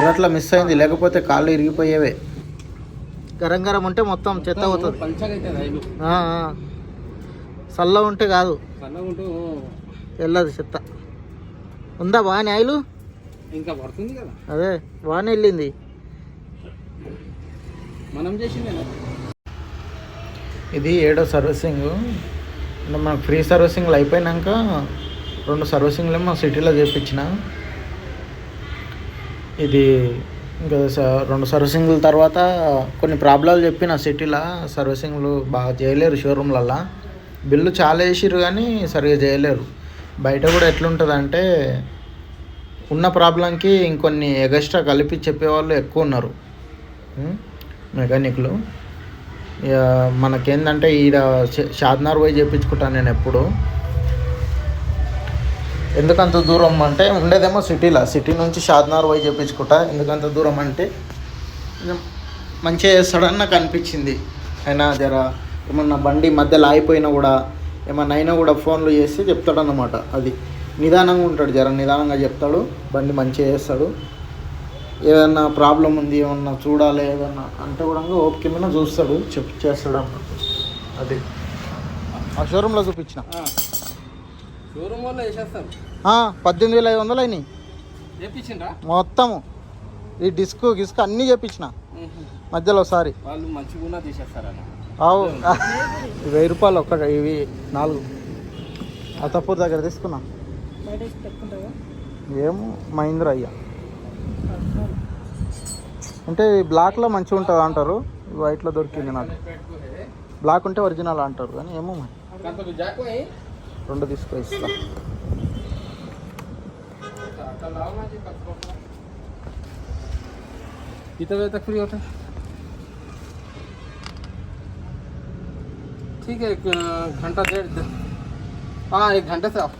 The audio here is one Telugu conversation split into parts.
మొదట్లో మిస్ అయింది, లేకపోతే కాళ్ళు ఇరిగిపోయేవే. గరం గరం ఉంటే మొత్తం చెత్త అవుతుంది. చల్ల ఉంటే కాదు, వెళ్ళదు చెత్త. ఉందా బాగానే ఆయిలు? ఇంకా పడుతుంది కదా. అదే బాగానే వెళ్ళింది. మనం చేసింది ఇది 7వ సర్వీసింగ్. మనకు ఫ్రీ సర్వీసింగ్లు అయిపోయినాక 2 సర్వీసింగ్లు మా సిటీలో చేయించిన. ఇది ఇంకా 2 సర్వీసింగ్ల తర్వాత కొన్ని ప్రాబ్లాలు చెప్పిన. సిటీలో సర్వీసింగ్లు బాగా చేయలేరు, షోరూమ్లల్లో బిల్లు చాలా వేసిర్రు కానీ సరిగ్గా చేయలేరు. బయట కూడా ఎట్లుంటుందంటే ఉన్న ప్రాబ్లంకి ఇంకొన్ని ఎగస్ట్రా కలిపి చెప్పేవాళ్ళు ఎక్కువ ఉన్నారు మెకానిక్లు. ఇక మనకేందంటే ఈడ షాద్నగర్ పోయి చేయించుకుంటాను నేను ఎప్పుడు. ఎందుకంత దూరం అంటే ఉండేదేమో సిటీలో, సిటీ నుంచి షాద్నగర్ పోయి చేయించుకుంటా. ఎందుకంత దూరం అంటే మంచిగా చేస్తాడని నాకు అనిపించింది. అయినా జర ఏమన్నా బండి మధ్యలో ఆగిపోయినా కూడా ఏమన్నా అయినా కూడా ఫోన్లు చేసి చెప్తాడన్నమాట. అది నిదానంగా ఉంటాడు, జర నిదానంగా చెప్తాడు, బండి మంచిగా చేస్తాడు. ఏదన్నా ప్రాబ్లం ఉంది, ఏమన్నా చూడాలి ఏదన్నా అంటే కూడా ఓపిక మీద చూస్తాడు, చేస్తాడు అన్నమాట. అది ఆ షోరూంలో చూపించిన. షోరూమ్ వల్ల వేసేస్తాం. 18,500 అయినాయి చేయించిండ్రా మొత్తము. ఈ డిస్క్ గిస్క్ అన్నీ చేయించిన మధ్యలో ఒకసారి. వాళ్ళు మంచిగా తీసేస్తారన్న. 1000 రూపాయలు ఒక్కటి. ఇవి 4 అతపూర్ దగ్గర తీసుకున్నా. ఏమో మహీంద్రా అయ్యా అంటే బ్లాక్లో మంచిగా ఉంటుంది అంటారు, వైట్లో దొరికింది నాకు. బ్లాక్ ఉంటే ఒరిజినల్ అంటారు కానీ ఏమో మరి. 2 తీసుకో ఇస్తా. कितने बजे तक फ्री होता है? ठीक है, 1 घंटा 1.5। हाँ 1 घंटे से आप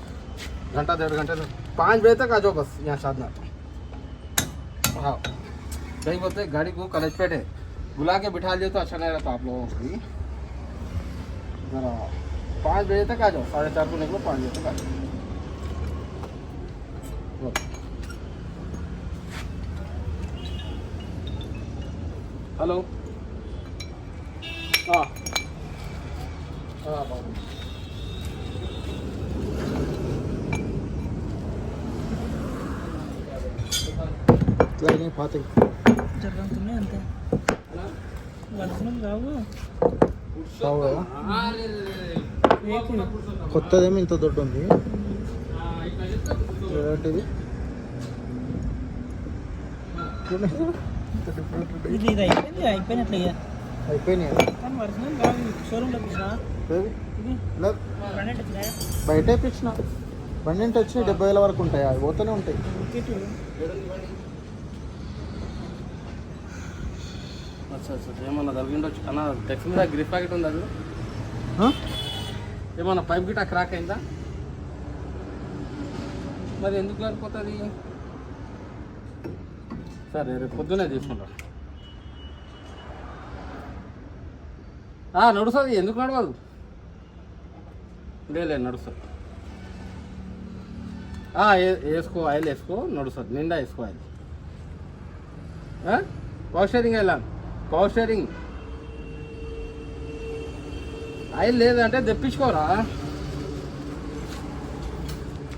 1.5 घंटे से 5 बजे तक आ जाओ बस यहाँ शादनगर। हाँ सही बोलते, गाड़ी को कलेजपेट है, बुला के बिठा लिया तो अच्छा नहीं रहता आप लोगों को भी। जरा 5 बजे तक आ जाओ, 4:30 को निकलो, 5 बजे तक आ जाओ। हेलो। हाँ बाबू ఇట్లా పోతాయి జరుగుతున్నాయి అంతే. వర్షం రావు కదా. కొత్తదేమో ఇంత దొడ్డు ఉంది. ఏంటిది ఇది అయిపోయినట్లే అయిపోయినాయి. కానీ వర్షం రావు. షోరూమ్లో వచ్చినా బయట ఇప్పించిన బండి అంటే వచ్చి 70,000 వరకు ఉంటాయి. అవి పోతూనే ఉంటాయి. ఏమన్నా తగిలిండొచ్చు అన్న. టెక్స్ మీద గ్రిప్ ప్యాకెట్ ఉంది, అది ఏమన్నా పైప్ గిట్ట క్రాక్ అయిందా? మరి ఎందుకు కాలిపోతుంది? సరే రేపు పొద్దునే తీసుకుంటా. నడుస్తుంది, ఎందుకు నడవదు? లేదు నడుస్తుంది. వేసుకో, ఆయిల్ వేసుకో, నడుస్తుంది. నిండా వేసుకో ఆయిల్. పవర్ స్టీరింగ్ వెళ్ళాను, పవర్ స్టీరింగ్ ఆయిల్ లేదంటే తెప్పించుకోరా.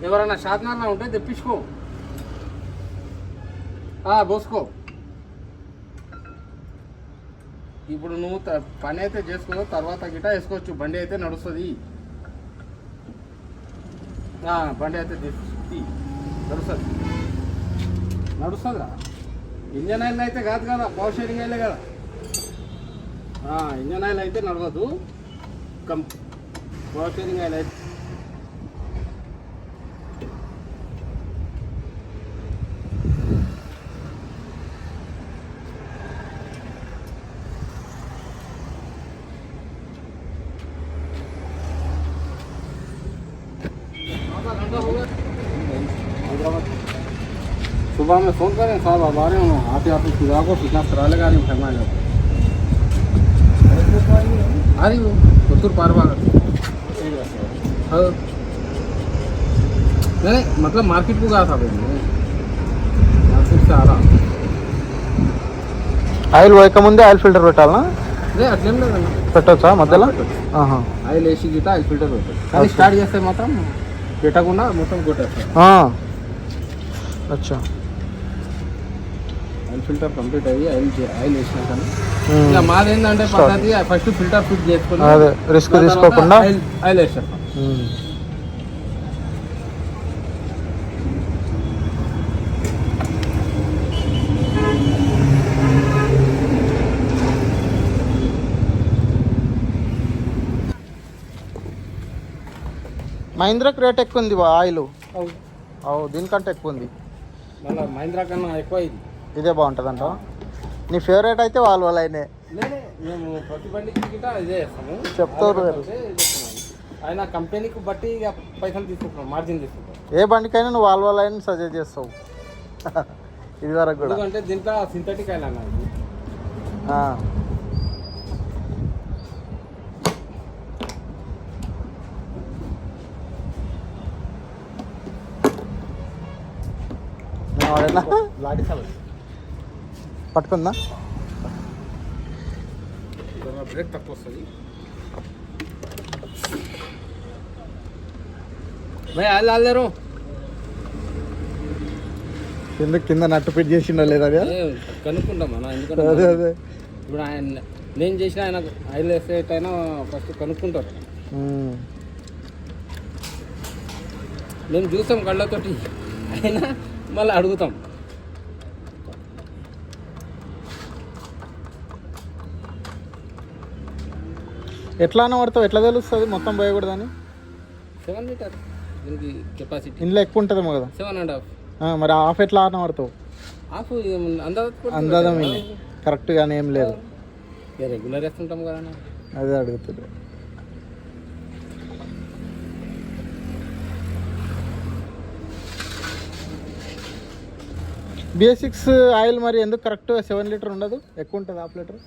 ఎవరైనా షాద్నగర్లో ఉంటే తెప్పించుకో, పోసుకో. ఇప్పుడు నువ్వు పని అయితే చేసుకో, తర్వాత గిట వేసుకోవచ్చు. బండి అయితే నడుస్తుంది, బండి అయితే నడుస్తుంది. నడుస్తుందిరా. ఇంజన్ ఆయిల్ అయితే కాదు కదా, పవర్ షేరింగ్ ఆయిలే కదా. ఇంజన్ ఆయిల్ అయితే నడవదు, పవర్ షేరింగ్ ఆయిల్ అయితే. सुबह में फ़ोन करें साहब, अब आ रहे हूँ, आते आते खुदा को फिटनेस करा लेगा। नहीं फैलना है आ रही हो पुतुर पारवार। नहीं मतलब मार्केट को गया था भाई, मार्केट से आ रहा। ఆయిల్ పోయకముందే ఆయిల్ ఫిల్టర్ పెట్టాలనా? అట్లేం లేదన్న, పెట్టొచ్చా మధ్యలో? ఆహా. ఆయిల్ వేసి గిట్ట ఆయిల్ ఫిల్టర్ పెట్టాలి. కానీ స్టార్ట్ చేస్తే మాత్రం పెట్టకుండా మొత్తం కొట్టేస్తాం. అచ్చా. ఆయిల్ ఫిల్టర్ కంప్లీట్ అయ్యి ఆయిల్ వేసినాక ఇక మాది ఏంటంటే పద్ధతి ఫస్ట్ ఫిల్టర్ ఫిట్ చేసుకొని అదే రిస్క్ తీసుకోకుండా ఆయిల్ వేసేస్తాం. మహీంద్రాకి రేట్ ఎక్కువ ఉంది ఆయిల్. దీనికంటే ఎక్కువ ఉంది. మళ్ళీ మహీంద్రా కన్నా ఎక్కువ ఇది. ఇదే బాగుంటుంది అంట. నీ ఫేవరెట్ అయితే వాళ్ళు అయినే మేము ప్రతి బండికి గిట్ట ఇదే చేస్తాము. చెప్తారు ఆయన కంపెనీకి బట్టి ఇక పైసలు తీసుకుంటాం, మార్జిన్ తీసుకుంటాం. ఏ బండికైనా నువ్వు వాళ్ళ అయినా సజెస్ట్ చేస్తావు. ఇది వరకు కూడా ఎందుకంటే దీంట్లో సింథటిక్ ఆయిల్ అన్నది. పట్టుకుందా? బ్రేక్ తక్కువ వస్తుంది. భయ్ ఆయిల్ ఆలేరు కింద నట్టు ఫిట్ చేసిండో లేదా కనుక్కుంటాం అన్న. ఎందుకంటే అదే ఇప్పుడు ఆయన నేను చేసిన ఆయన ఆయిల్ వేసేట్ అయినా ఫస్ట్ కనుక్కుంటారు. మేము చూసాం కళ్ళతోటి, అయినా మళ్ళీ అడుగుతాం. ఎట్లా పడతావు? ఎట్లా తెలుస్తుంది మొత్తం పోయకూడదని? 7 లీటర్ దీనికి కెపాసిటీ. ఇంట్లో ఎక్కువ ఉంటుందేమో కదా? 7.5. మరి హాఫ్ ఎట్లా పడతావు? హాఫ్ అందాజం కరెక్ట్గానే ఏం లేదు. రెగ్యులర్ వేస్తుంటాం కదా. అదే అడుగుతుంది. BS6 ఆయిల్ మరి ఎందుకు కరెక్ట్ 7 లీటర్ ఉండదు? ఎక్కువ ఉంటుంది హాఫ్ లీటర్.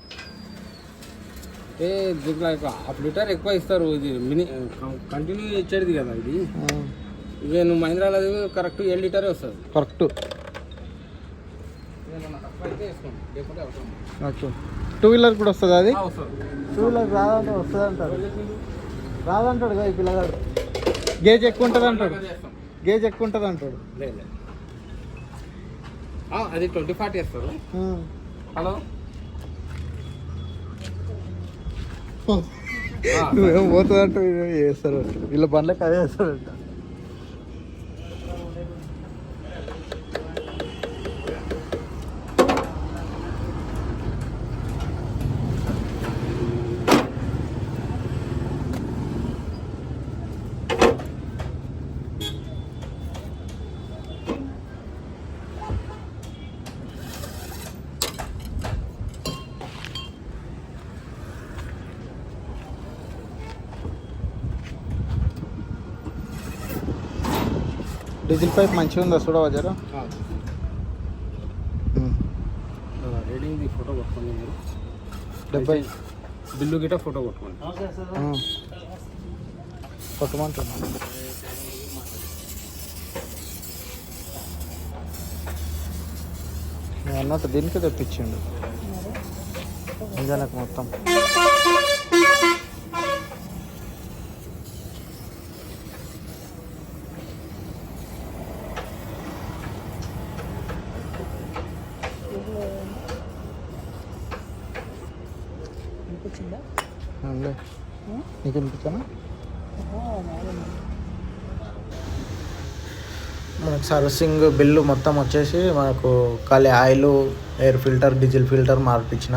దీంట్లో హాఫ్ లీటర్ ఎక్కువ ఇస్తారు. ఇది కంటిన్యూ ఇచ్చేది కదా ఇది. ఇక నువ్వు మహీంద్రాలో కరెక్ట్ 7 లీటరే వస్తుంది. కరెక్ట్. ఓకే. 2 వీలర్ కూడా వస్తుంది అది? 2 వీలర్ రాదంటే వస్తుంది అంటారు. రాదంటాడు కదా ఈ పిల్లగాడు. గేజ్ ఎక్కువ ఉంటుంది అంటాడు. గేజ్ ఎక్కువ ఉంటుంది అంటాడు. అది 20-40 వేస్తారు. హలో, నువ్వేమో పోతుందంట చేస్తారు వీళ్ళ బండ్లకి అదే వేస్తాడంట. డీజిల్ పైప్ మంచిగా ఉందా చూడవా జరా? రీడింగ్ ఫోటో కొట్టుకోండి మీరు. 70 బిల్లు గిట్ట ఫోటో కొట్టుకోండి. కొట్టమంటున్నా. అన్నట్టు దీనికే తెప్పించిండు నిజానికి మొత్తం. నీకు వినిపించానా? మనకు సర్వీసింగ్ బిల్లు మొత్తం వచ్చేసి మనకు ఖాళీ oil, air filter, diesel filter మార్పించిన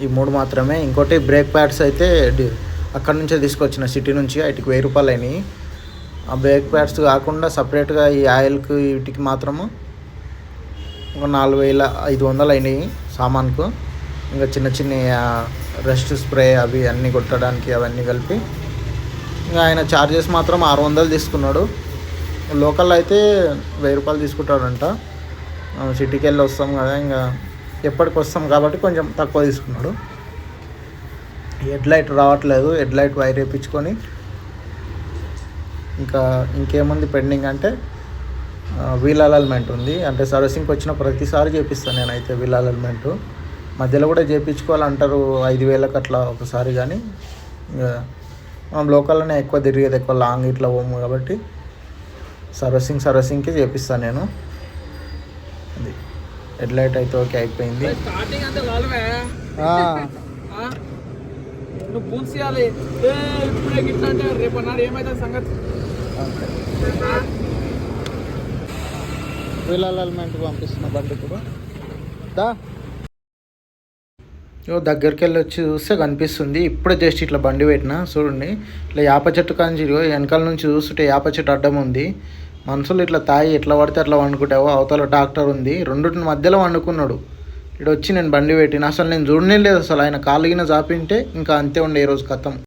ఈ 3 మాత్రమే. ఇంకోటి బ్రేక్ ప్యాడ్స్ అయితే అక్కడ నుంచే తీసుకొచ్చిన సిటీ నుంచి. వాటికి 1000 రూపాయలు అయినాయి. ఆ బ్రేక్ ప్యాడ్స్ కాకుండా సపరేట్గా ఈ ఆయిల్కి వీటికి మాత్రము ఒక 4500 అయినాయి సామాన్కు. ఇంకా చిన్న చిన్న రెస్ట్ స్ప్రే అవి అన్నీ కొట్టడానికి అవన్నీ కలిపి ఇంకా ఆయన ఛార్జెస్ మాత్రం 600 తీసుకున్నాడు. లోకల్ అయితే 1000 రూపాయలు తీసుకుంటాడంట. సిటీకి వెళ్ళి వస్తాం కదా, ఇంకా ఎప్పటికి వస్తాం కాబట్టి కొంచెం తక్కువ తీసుకున్నాడు. హెడ్ లైట్ రావట్లేదు, హెడ్ లైట్ వైర్ వేయించుకొని ఇంకేముంది పెండింగ్ అంటే వీల్ అలైన్మెంట్ ఉంది. అంటే సర్వీసింగ్కి వచ్చిన ప్రతిసారి చేపిస్తాను నేనైతే వీల్ అలైన్మెంటు. మధ్యలో కూడా చేయించుకోవాలంటారు 5,000కి అట్లా ఒకసారి, కానీ ఇంకా మనం లోకల్లోనే ఎక్కువ తిరిగేది, ఎక్కువ లాంగ్ ఇట్లా పోము కాబట్టి సర్వీసింగ్కి చేపిస్తాను నేను. అది హెడ్ లైట్ అయితే ఓకే అయిపోయింది. స్టార్టింగ్ అంతా లాలమే నువ్వు పూల్చేయాలి ఇప్పుడే గిట్లా అంటే రేపు అన్నాడు ఏమైతే సంగతి. వీల్ అలైన్మెంట్కి పంపిస్తున్న బండి కూడా దా దగ్గరికి వెళ్ళి వచ్చి చూస్తే కనిపిస్తుంది. ఇప్పుడే జస్ట్ ఇట్లా బండి పెట్టిన చూడండి, ఇట్లా యాప చెట్టు కాంచి వెనకాల నుంచి చూస్తుంటే యాప చెట్టు అడ్డం ఉంది. మనుషులు ఇట్లా తాగి ఎట్లా పడితే అట్లా వండుకుంటావు, అవతల డాక్టర్ ఉంది, రెండింటి మధ్యలో వండుకున్నాడు. ఇక్కడ వచ్చి నేను బండి పెట్టిన, అసలు నేను చూడనే లేదు. అసలు ఆయన కాలుగిన చాపింటే ఇంకా అంతే ఉండే ఈరోజు కథం.